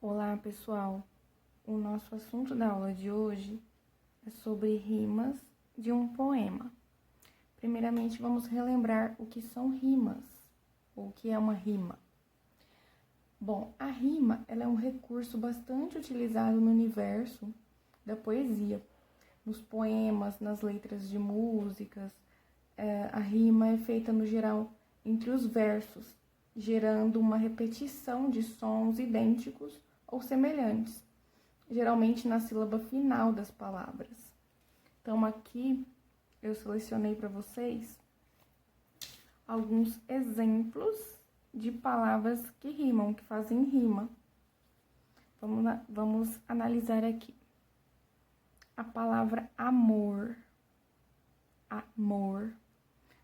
Olá, pessoal! O nosso assunto da aula de hoje é sobre rimas de um poema. Primeiramente, vamos relembrar o que são rimas, ou o que é uma rima. Bom, a rima ela é um recurso bastante utilizado no universo da poesia. Nos poemas, nas letras de músicas, a rima é feita, no geral, entre os versos, gerando uma repetição de sons idênticos ou semelhantes, geralmente na sílaba final das palavras. Então, aqui eu selecionei para vocês alguns exemplos de palavras que rimam, que fazem rima. Vamos analisar aqui. A palavra amor. Amor.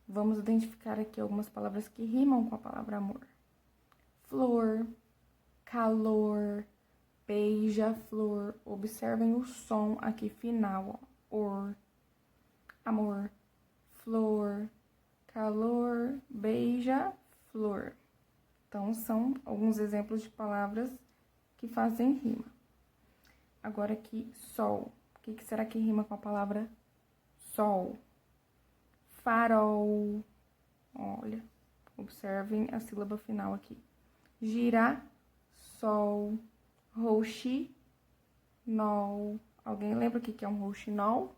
Vamos identificar aqui algumas palavras que rimam com a palavra amor. Flor, calor, beija-flor. Observem o som aqui final, ó. Or, amor, flor, calor, beija-flor. Então, são alguns exemplos de palavras que fazem rima. Agora aqui, sol. O que será que rima com a palavra sol? Farol. Olha, observem a sílaba final aqui. Girassol. Rouxinol. Alguém lembra o que é um rouxinol?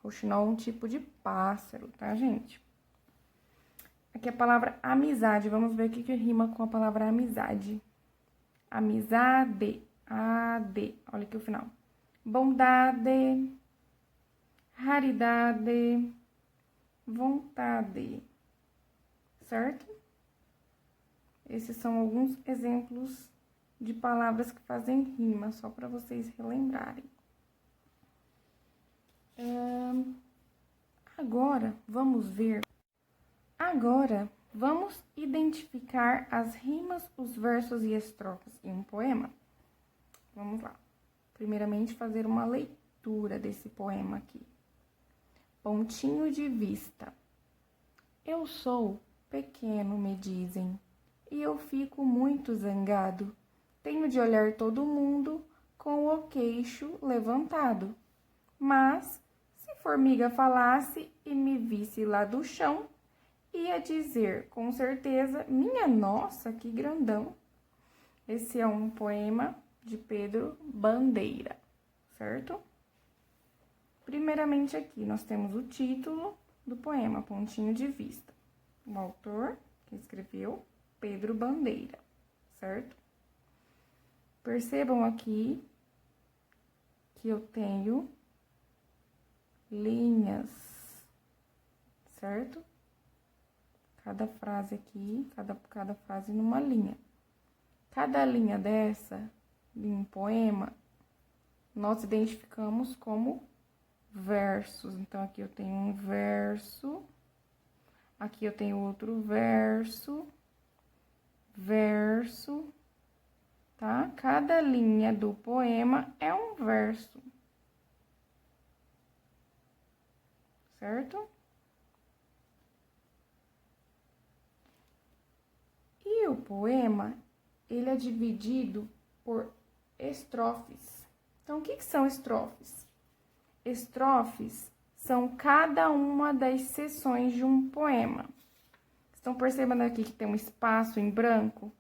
Rouxinol é um tipo de pássaro, tá, gente? Aqui a palavra amizade. Vamos ver o que rima com a palavra amizade. Amizade. Ade. Olha aqui o final. Bondade. Raridade. Vontade. Certo? Esses são alguns exemplos de palavras que fazem rima, só para vocês relembrarem. Agora, vamos identificar as rimas, os versos e estrofes em um poema. Vamos lá. Primeiramente, fazer uma leitura desse poema aqui. Pontinho de vista. Eu sou pequeno, me dizem, e eu fico muito zangado. Tenho de olhar todo mundo com o queixo levantado. Mas, se formiga falasse e me visse lá do chão, ia dizer com certeza, minha nossa, que grandão. Esse é um poema de Pedro Bandeira, certo? Primeiramente aqui, nós temos o título do poema, Pontinho de Vista. O autor que escreveu, Pedro Bandeira, certo? Percebam aqui que eu tenho linhas, certo? Cada frase aqui, cada frase numa linha. Cada linha dessa, em um poema, nós identificamos como versos. Então, aqui eu tenho um verso, aqui eu tenho outro verso, tá? Cada linha do poema é um verso, certo? E o poema, ele é dividido por estrofes. Então, o que são estrofes? Estrofes são cada uma das seções de um poema. Estão percebendo aqui que tem um espaço em branco?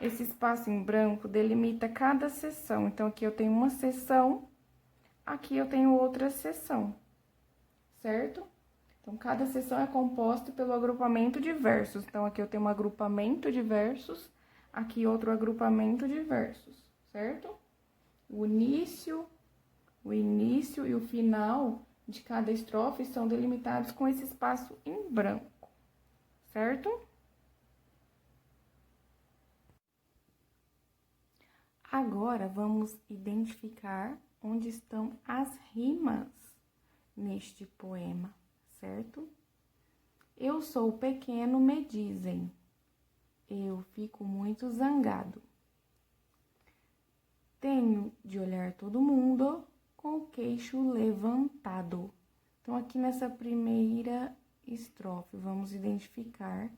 Esse espaço em branco delimita cada seção. Então, aqui eu tenho uma seção, aqui eu tenho outra seção, certo? Então, cada seção é composta pelo agrupamento de versos. Então, aqui eu tenho um agrupamento de versos, aqui outro agrupamento de versos, certo? O início e o final de cada estrofe são delimitados com esse espaço em branco, certo? Agora, vamos identificar onde estão as rimas neste poema, certo? Eu sou pequeno, me dizem. Eu fico muito zangado. Tenho de olhar todo mundo com o queixo levantado. Então, aqui nessa primeira estrofe, vamos identificar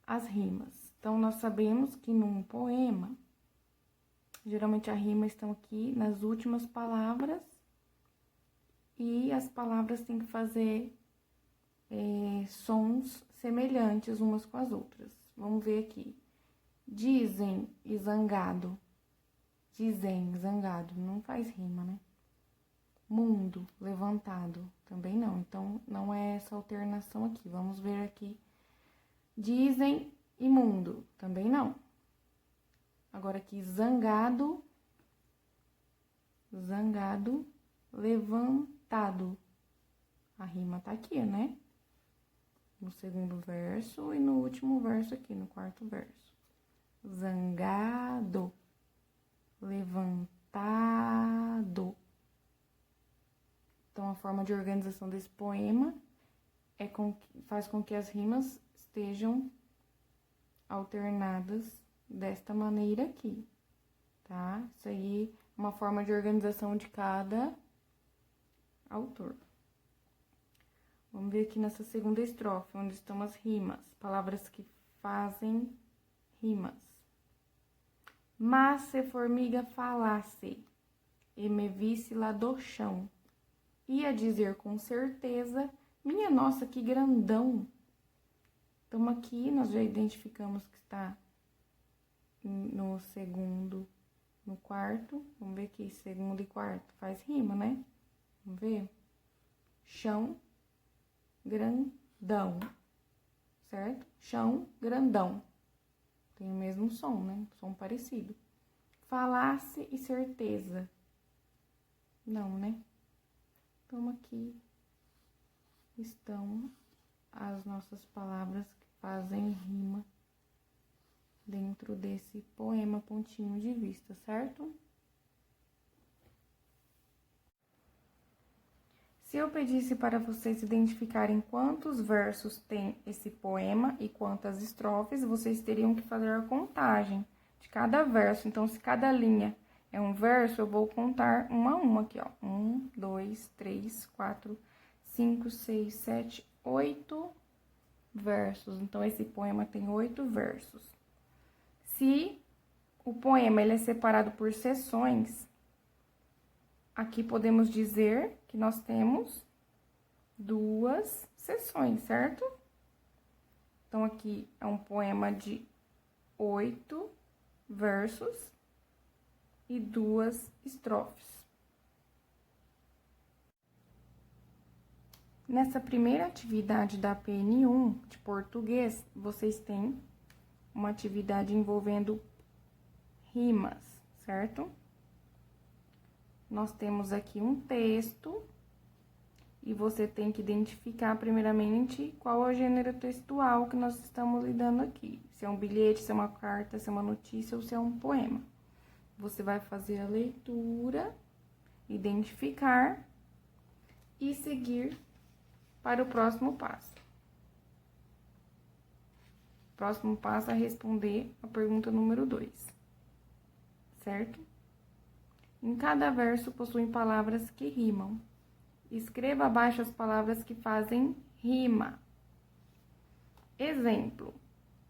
as rimas. Então, nós sabemos que num poema, Geralmente a rima estão aqui nas últimas palavras. E as palavras têm que fazer sons semelhantes umas com as outras. Vamos ver aqui. Dizem e zangado. Dizem, zangado. Não faz rima, né? Mundo, levantado. Também não. Então, não é essa alternação aqui. Vamos ver aqui. Dizem e mundo. Também não. Agora aqui, zangado. Zangado, levantado. A rima tá aqui, né? No segundo verso e no último verso aqui, no quarto verso. Zangado, levantado. Então, a forma de organização desse poema faz com que as rimas estejam alternadas desta maneira aqui, tá? Isso aí é uma forma de organização de cada autor. Vamos ver aqui nessa segunda estrofe, onde estão as rimas, palavras que fazem rimas. Mas se formiga falasse e me visse lá do chão, ia dizer com certeza, minha nossa, que grandão. Então, aqui nós já identificamos que está no segundo, no quarto. Vamos ver aqui, segundo e quarto, faz rima, né? Vamos ver? Chão, grandão, certo? Chão, grandão. Tem o mesmo som, né? Som parecido. Falasse e certeza. Não, né? Então, aqui estão as nossas palavras que fazem rima dentro desse poema Pontinho de Vista, certo? Se eu pedisse para vocês identificarem quantos versos tem esse poema e quantas estrofes, vocês teriam que fazer a contagem de cada verso. Então, se cada linha é um verso, eu vou contar uma a uma aqui, ó. 1, 2, 3, 4, 5, 6, 7, 8 versos. Então, esse poema tem 8 versos. Se o poema ele é separado por seções, aqui podemos dizer que nós temos 2 seções, certo? Então, aqui é um poema de 8 versos e 2 estrofes. Nessa primeira atividade da PN1 de português, vocês têm uma atividade envolvendo rimas, certo? Nós temos aqui um texto e você tem que identificar primeiramente qual é o gênero textual que nós estamos lidando aqui. Se é um bilhete, se é uma carta, se é uma notícia ou se é um poema. Você vai fazer a leitura, identificar e seguir para o próximo passo. O próximo passo é responder a pergunta número 2, certo? Em cada verso possuem palavras que rimam. Escreva abaixo as palavras que fazem rima. Exemplo,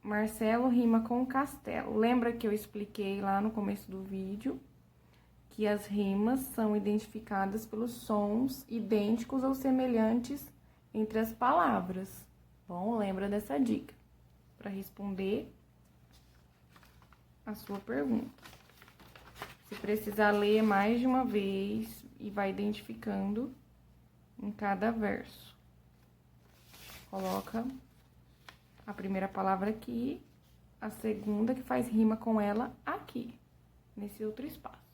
Marcelo rima com castelo. Lembra que eu expliquei lá no começo do vídeo que as rimas são identificadas pelos sons idênticos ou semelhantes entre as palavras. Bom, lembra dessa dica para responder a sua pergunta. Se precisar ler mais de uma vez e vai identificando em cada verso. Coloca a primeira palavra aqui, a segunda que faz rima com ela aqui, nesse outro espaço.